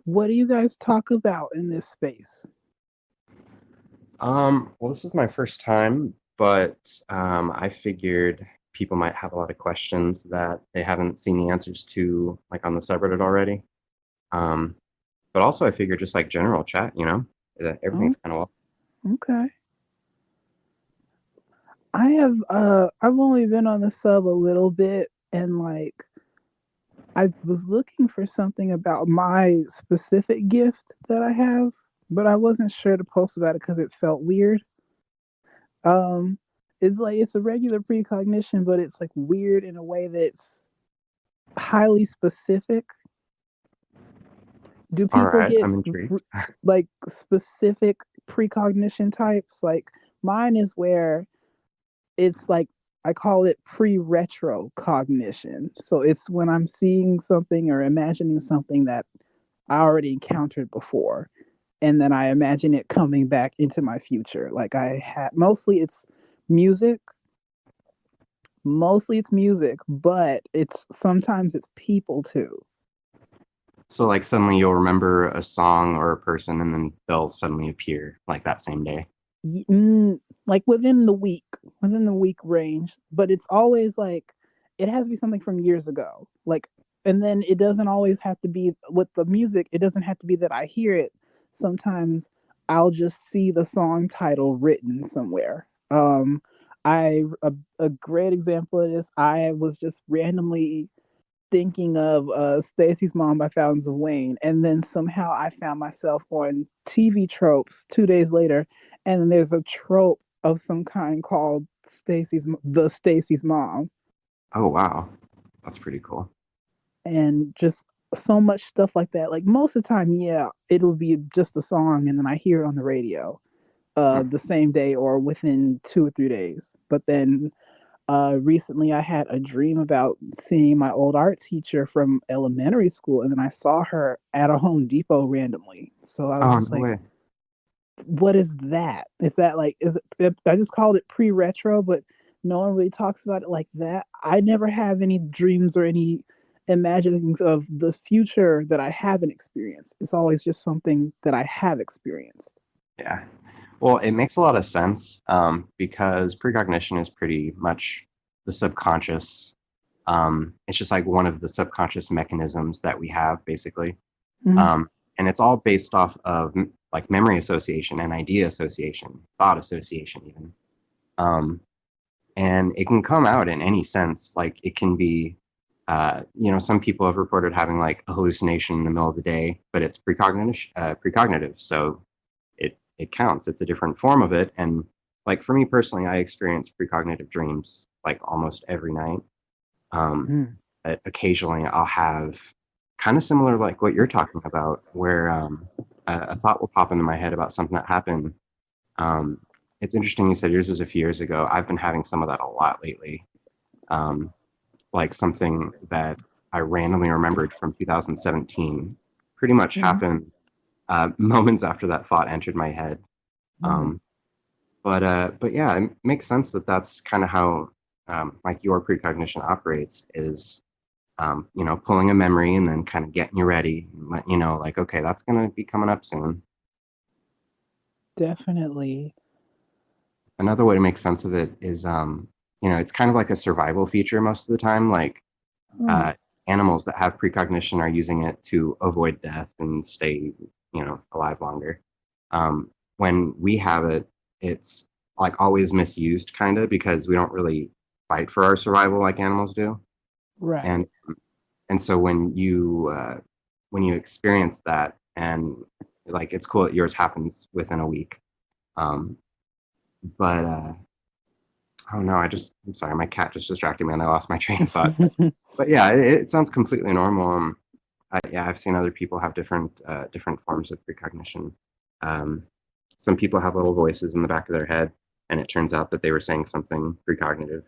What do you guys talk about in this space? Well, this is my first time, but I figured people might have a lot of questions that they haven't seen the answers to, like on the subreddit already. Um, but also I figured just like general chat, that Oh, everything's kind of well. okay. I've only been on the sub a little bit, and like I was looking for something about my specific gift that I have, but I wasn't sure to post about it because it felt weird. Um, it's like it's a regular precognition, but it's like weird in a way that's highly specific. Do All people right, get I'm intrigued. like specific precognition types? Like mine is where it's like I call it pre-retrocognition. So it's when I'm seeing something or imagining something that I already encountered before, and then I imagine it coming back into my future. Like I had music, mostly it's music, but it's sometimes it's people too. So like suddenly you'll remember a song or a person, and then they'll suddenly appear like that same day. Like within the week range, but it's always like it has to be something from years ago. Like, and then it doesn't always have to be with the music. It doesn't have to be that I hear it. Sometimes I'll just see the song title written somewhere. I a great example of this. I was just randomly thinking of Stacy's Mom by Fountains of Wayne, and then somehow I found myself on TV tropes 2 days later, and then there's a trope of some kind called Stacy's Mom, Oh wow, that's pretty cool. and just so much stuff like that. Like most of the time, yeah, it'll be just a song, and then I hear it on the radio Hmm. the same day or within 2 or 3 days. But then recently I had a dream about seeing my old art teacher from elementary school, and then I saw her at a Home Depot randomly. So I was Oh just no like, way. what is that? Is that like, I just called it pre retro, but no one really talks about it like that. I never have any dreams or any imaginings of the future that I haven't experienced. It's always just something that I have experienced. Yeah. Well, it makes a lot of sense because precognition is pretty much the subconscious. It's just like one of the subconscious mechanisms that we have, basically. Mhm. And it's all based off of like memory association and idea association, thought association, even. Um, and it can come out in any sense. Like it can be, some people have reported having like a hallucination in the middle of the day, but it's precognitive. So it counts. It's a different form of it. And like for me personally, I experience precognitive dreams like almost every night. Um, Mhm. Occasionally, I'll have kind of similar like what you're talking about, where a thought will pop into my head about something that happened. Um, it's interesting you said yours is a few years ago. I've been having some of that a lot lately. Um, like something that I randomly remembered from 2017 pretty much Mhm. happened moments after that thought entered my head. Mhm. Um, but yeah, it makes sense that that's kind of how like your precognition operates is pulling a memory and then kind of getting you ready and letting you know like okay, that's gonna be coming up soon. Definitely. Another way to make sense of it is it's kind of like a survival feature most of the time. Like Oh. uh, animals that have precognition are using it to avoid death and stay alive longer. When we have it, it's like always misused kind of because we don't really fight for our survival like animals do. And Right. and so when you experience that and like it's cool that yours happens within a week. Um, but oh no, I'm sorry, my cat just distracted me and I lost my train of thought. But yeah, it sounds completely normal. Yeah, I've seen other people have different forms of precognition. Um, some people have little voices in the back of their head, and it turns out that they were saying something precognitive.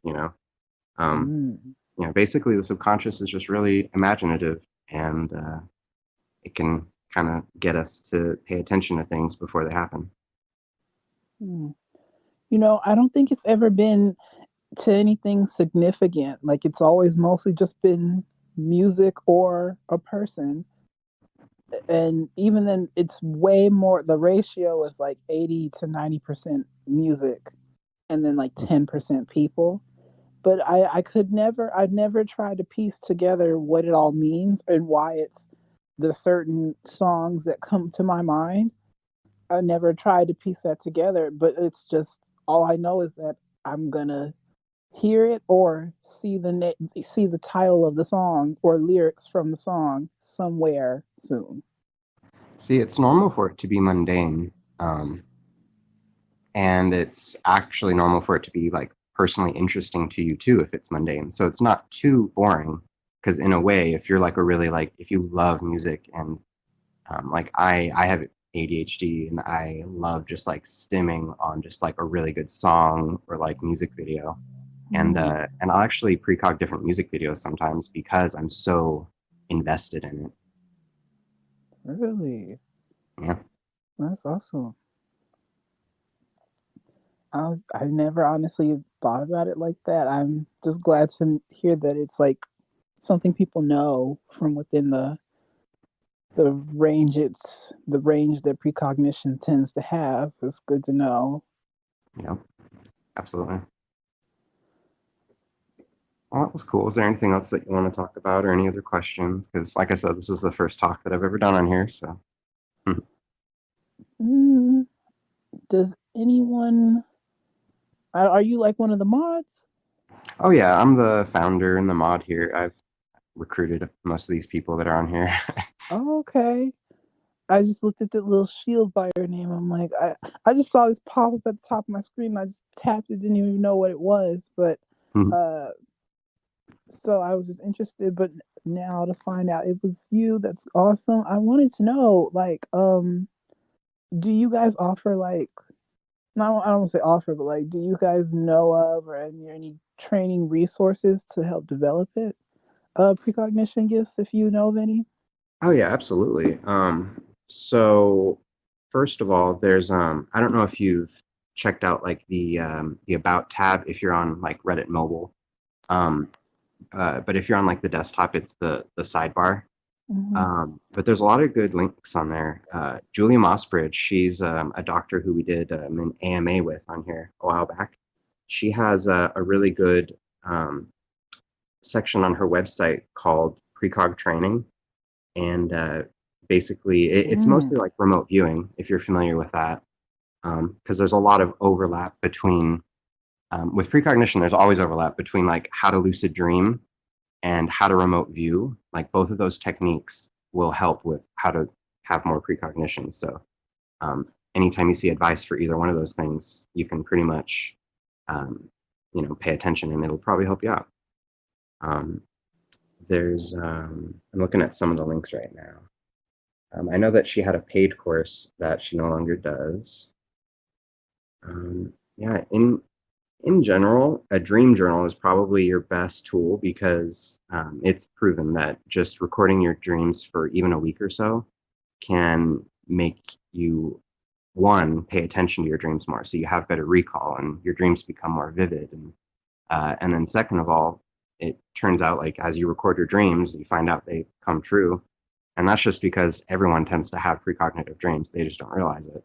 Um, Mm. basically the subconscious is just really imaginative, and it can kind of get us to pay attention to things before they happen. Mm. I don't think it's ever been to anything significant. Like it's always mostly just been music or a person. And even then, it's way more. The ratio is like 80 to 90% music, and then like 10% people. But I could never, I'd never tried to piece together what it all means and why it's the certain songs that come to my mind. I never tried to piece that together, but it's just all I know is that I'm gonna hear it or see the title of the song or lyrics from the song somewhere soon. See, it's normal for it to be mundane, um, and it's actually normal for it to be like personally interesting to you too if it's mundane. So it's not too boring because in a way, if you're like a really like if you love music and like I have ADHD and I love just like stimming on just like a really good song or like music video. Mm, And I'll actually precog different music videos sometimes because I'm so invested in it. really? Yeah. That's awesome. I never honestly thought about it like that. I'm just glad to hear that it's like something people know from within the range that precognition tends to have. It's good to know. Yeah. Absolutely. Well, that was cool. Is there anything else that you want to talk about or any other questions? Because, like I said, this is the first talk that I've ever done on here. So, Mm, does anyone? Are you like one of the mods? oh yeah, I'm the founder and the mod here. I've recruited most of these people that are on here. Oh, okay. I just looked at the little shield by your name. I'm like, I just saw this pop up at the top of my screen. I just tapped it, didn't even know what it was. But uh, so I was just interested. But now to find out it was you, that's awesome. I wanted to know, like, do you guys offer like, not I don't want to say offer, but like, do you guys know of or any training resources to help develop it? Precognition gifts, if you know of any. Oh yeah, absolutely. So first of all, there's I don't know if you've checked out like the about tab if you're on like Reddit mobile. Um, but if you're on like the desktop, it's the sidebar. Mm-hmm. But there's a lot of good links on there. Julia Mossbridge, she's a doctor who we did an AMA with on here a while back. She has a really good section on her website called Precog Training, and basically it's Mm. mostly like remote viewing if you're familiar with that, because there's a lot of overlap between with precognition. There's always overlap between like how to lucid dream and how to remote view. Like both of those techniques will help with how to have more precognition. So anytime you see advice for either one of those things, you can pretty much um, pay attention and it'll probably help you out. Um, I'm looking at some of the links right now. I know that she had a paid course that she no longer does. Yeah, in general, a dream journal is probably your best tool because it's proven that just recording your dreams for even a week or so can make you, one, pay attention to your dreams more, so you have better recall and your dreams become more vivid. And then second of all, it turns out like as you record your dreams, you find out they come true. And that's just because everyone tends to have precognitive dreams. They just don't realize it.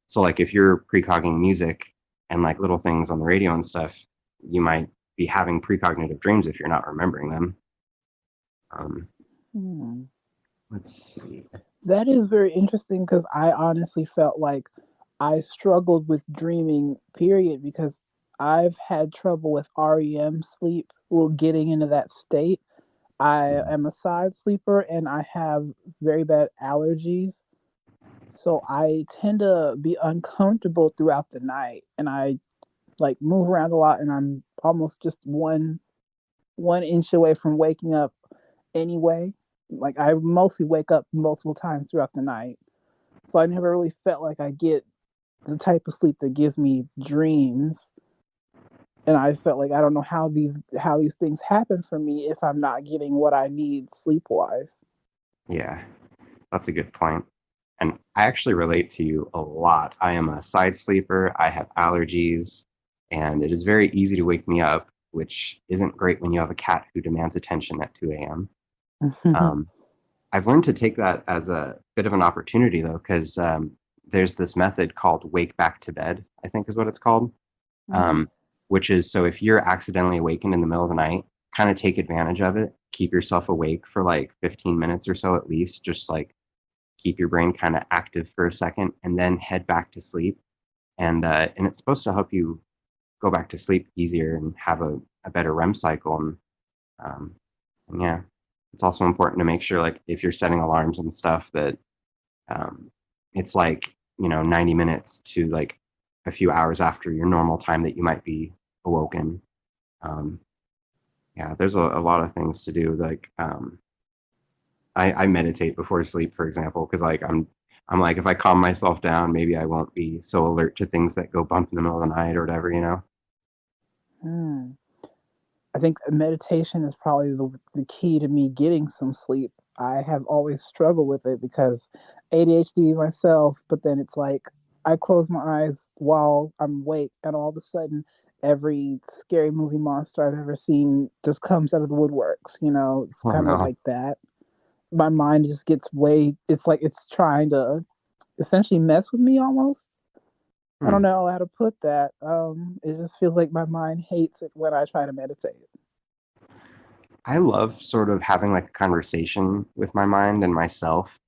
So like if you're precogging music and like little things on the radio and stuff, you might be having precognitive dreams if you're not remembering them. Um, Hmm. let's see. That is very interesting because I honestly felt like I struggled with dreaming, period, because I've had trouble with REM sleep, well, getting into that state. I am a side sleeper and I have very bad allergies. So I tend to be uncomfortable throughout the night and I like move around a lot and I'm almost just one inch away from waking up anyway. Like I mostly wake up multiple times throughout the night. So I never really felt like I get the type of sleep that gives me dreams. And I felt like I don't know how these things happen for me if I'm not getting what I need sleep wise. Yeah, that's a good point. And I actually relate to you a lot. I am a side sleeper. I have allergies, and it is very easy to wake me up, which isn't great when you have a cat who demands attention at 2 a.m. Um, I've learned to take that as a bit of an opportunity though, because there's this method called wake back to bed, I think is what it's called. Mm. Um, which is so if you're accidentally awakened in the middle of the night, kind of take advantage of it. Keep yourself awake for like 15 minutes or so at least, just like keep your brain kind of active for a second, and then head back to sleep. And it's supposed to help you go back to sleep easier and have a better REM cycle. Um, and yeah, it's also important to make sure like if you're setting alarms and stuff that um, it's like 90 minutes to like a few hours after your normal time that you might be awoken. Um, yeah, there's a lot of things to do. Like I meditate before sleep, for example, because like I'm like if I calm myself down, maybe I won't be so alert to things that go bump in the middle of the night or whatever. Mm. I think meditation is probably the key to me getting some sleep. I have always struggled with it because ADHD myself, but then it's like I close my eyes while I'm awake, and all of a sudden, every scary movie monster I've ever seen just comes out of the woodworks. It's Oh kind of no. like that. My mind just gets it's like it's trying to essentially mess with me almost. I Hmm. don't know how to put that. It just feels like my mind hates it when I try to meditate. I love sort of having like a conversation with my mind and myself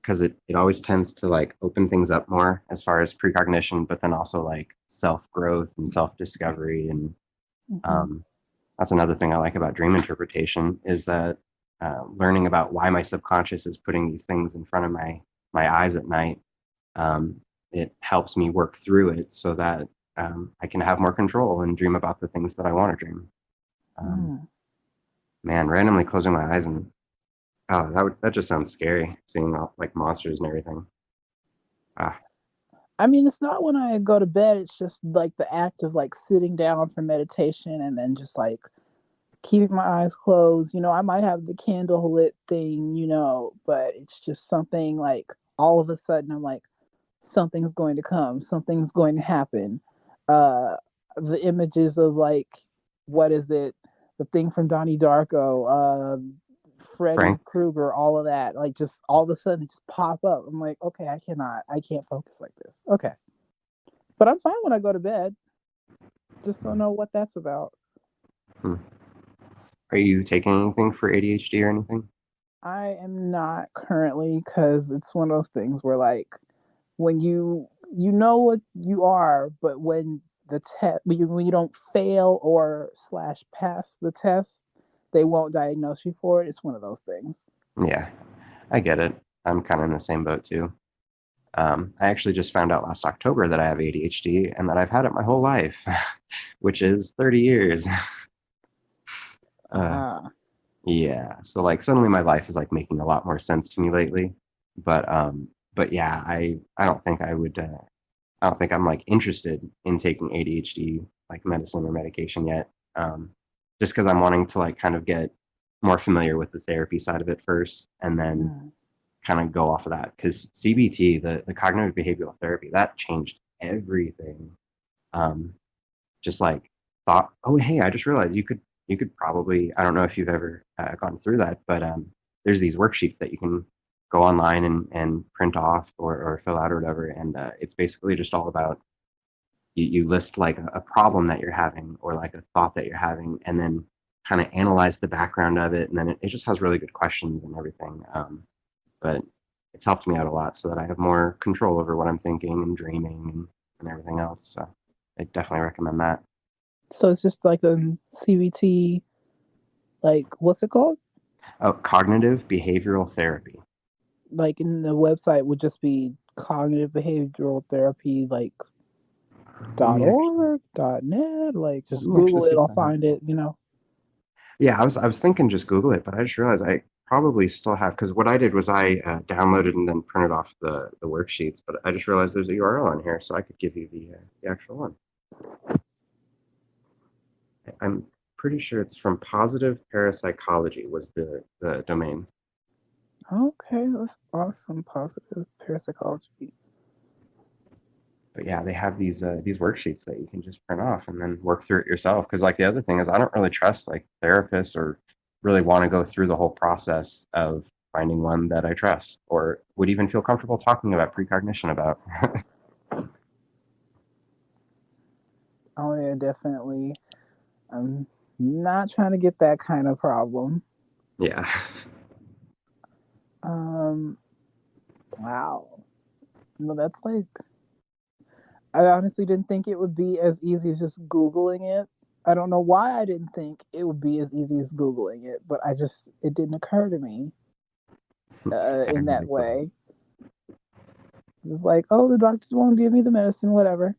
because it always tends to like open things up more as far as precognition, but then also like self growth and self discovery. And Hmm. um, that's another thing I like about dream interpretation is that learning about why my subconscious is putting these things in front of my eyes at night. Um, it helps me work through it so that I can have more control and dream about the things that I want to dream. Um, Mm. man, randomly closing my eyes and oh, that just sounds scary, seeing all, like monsters and everything. Ah, I mean, it's not when I go to bed. It's just like the act of like sitting down for meditation and then just like keeping my eyes closed. I might have the candle lit thing, but it's just something like all of a sudden I'm like, something's going to come, something's going to happen. Uh, the images of like, what is it? The thing from Donnie Darko, Freddy Frank, Krueger, all of that, like just all of a sudden just pop up. I'm like, okay, I can't focus like this. Okay, but I'm fine when I go to bed. Just don't know what that's about. hmm. Are you taking anything for ADHD or anything? I am not currently because it's one of those things where like when you know what you are, but when the test when you don't fail or slash pass the test, they won't diagnose you for it. It's one of those things. Yeah, I get it. I'm kind of in the same boat too. I actually just found out last October that I have ADHD and that I've had it my whole life, which is 30 years. Uh, Ah, yeah, so like suddenly my life is like making a lot more sense to me lately. But yeah, I don't think I would. I don't think I'm like interested in taking ADHD like medicine or medication yet. Um, just because I'm wanting to like kind of get more familiar with the therapy side of it first, and then mm, kind of go off of that. Because CBT, the cognitive behavioral therapy, that changed everything. Um, just like thought, oh hey, I just realized you could probably, I don't know if you've ever gone through that, but there's these worksheets that you can go online and print off or fill out or whatever, and it's basically just all about you list like a problem that you're having or like a thought that you're having, and then kind of analyze the background of it, and then it just has really good questions and everything. But it's helped me out a lot so that I have more control over what I'm thinking and dreaming and everything else. So I definitely recommend that. so it's just like a CBT, like what's it called? Oh, cognitive behavioral therapy. Like in the website would just be cognitive behavioral therapy, like Let me actually .org, .net. Like let just me actually Google it, take I'll that out. find it. Yeah, I was thinking just Google it, but I just realized I probably still have because what I did was I downloaded and then printed off the worksheets, but I just realized there's a URL on here, so I could give you the actual one. I'm pretty sure it's from Positive Parapsychology was the domain. Okay, that's awesome. Positive parapsychology. But yeah, they have these worksheets that you can just print off and then work through it yourself. Because like the other thing is, I don't really trust like therapists or really want to go through the whole process of finding one that I trust or would even feel comfortable talking about precognition about. Oh yeah, definitely. I'm not trying to get that kind of problem. Yeah. Wow. No, that's like, I honestly didn't think it would be as easy as just Googling it. I don't know why I didn't think it would be as easy as Googling it, but it didn't occur to me in that way. Just like, oh, the doctors won't give me the medicine, whatever.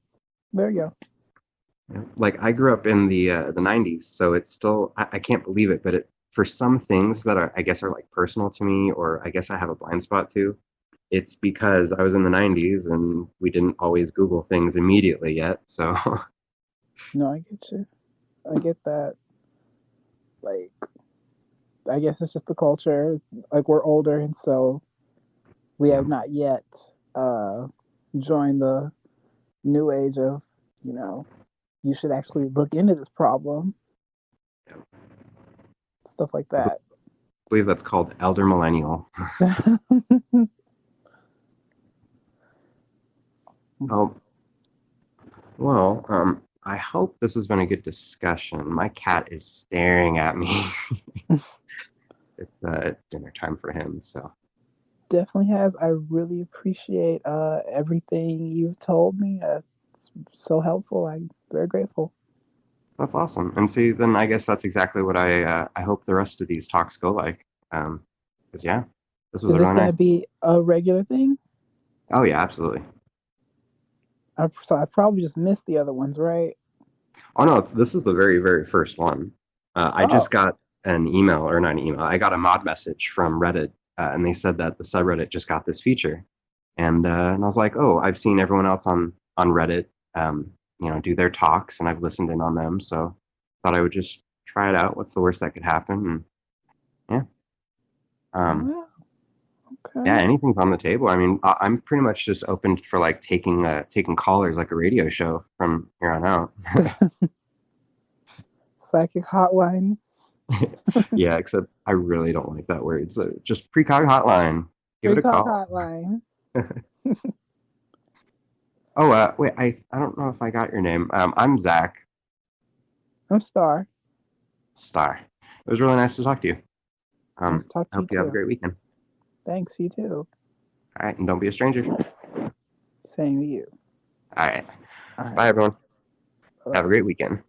There you go. Like I grew up in the 90s, so it's still I can't believe it, but for some things that are I guess are like personal to me, or I guess I have a blind spot to, it's because I was in the 90s and we didn't always Google things immediately yet. So No, I get you. I get that. Like, I guess it's just the culture. Like, we're older, and so we yeah, have not yet uh, joined the new age of, you know, you should actually look into this problem, stuff like I that. believe that's called elder millennial. Oh, well, I hope this has been a good discussion. My cat is staring at me. It's dinner time for him, so Definitely has. I really appreciate everything you've told me. It's so helpful. I'm very grateful. that's awesome. And see, then I guess that's exactly what I hope the rest of these talks go like. Um, 'Cause yeah, this was Is a this really going to nice. be a regular thing? Oh yeah, absolutely. So I probably just missed the other ones, right? Oh no, this is the very, very first one. I Oh, just got an email, or not an email. I got a mod message from Reddit, and they said that the subreddit just got this feature, and I was like, oh, I've seen everyone else on Reddit, do their talks, and I've listened in on them, so thought I would just try it out. What's the worst that could happen? And yeah, oh yeah. yeah, Okay. anything's on the table. I mean, I'm pretty much just open for like taking callers like a radio show from here on out. Psychic hotline. Yeah, except I really don't like that word. So just Precog Hotline. Give it a Precog call. hotline. Oh, wait, I don't know if I got your name. I'm Zach I'm Star. Star. It was really nice to talk to you. Nice to talk I to you hope you have a too. great weekend. Thanks, you too. All right, and don't be a stranger. Same to you. All right. All Bye, right. everyone. Have a Bye. great weekend.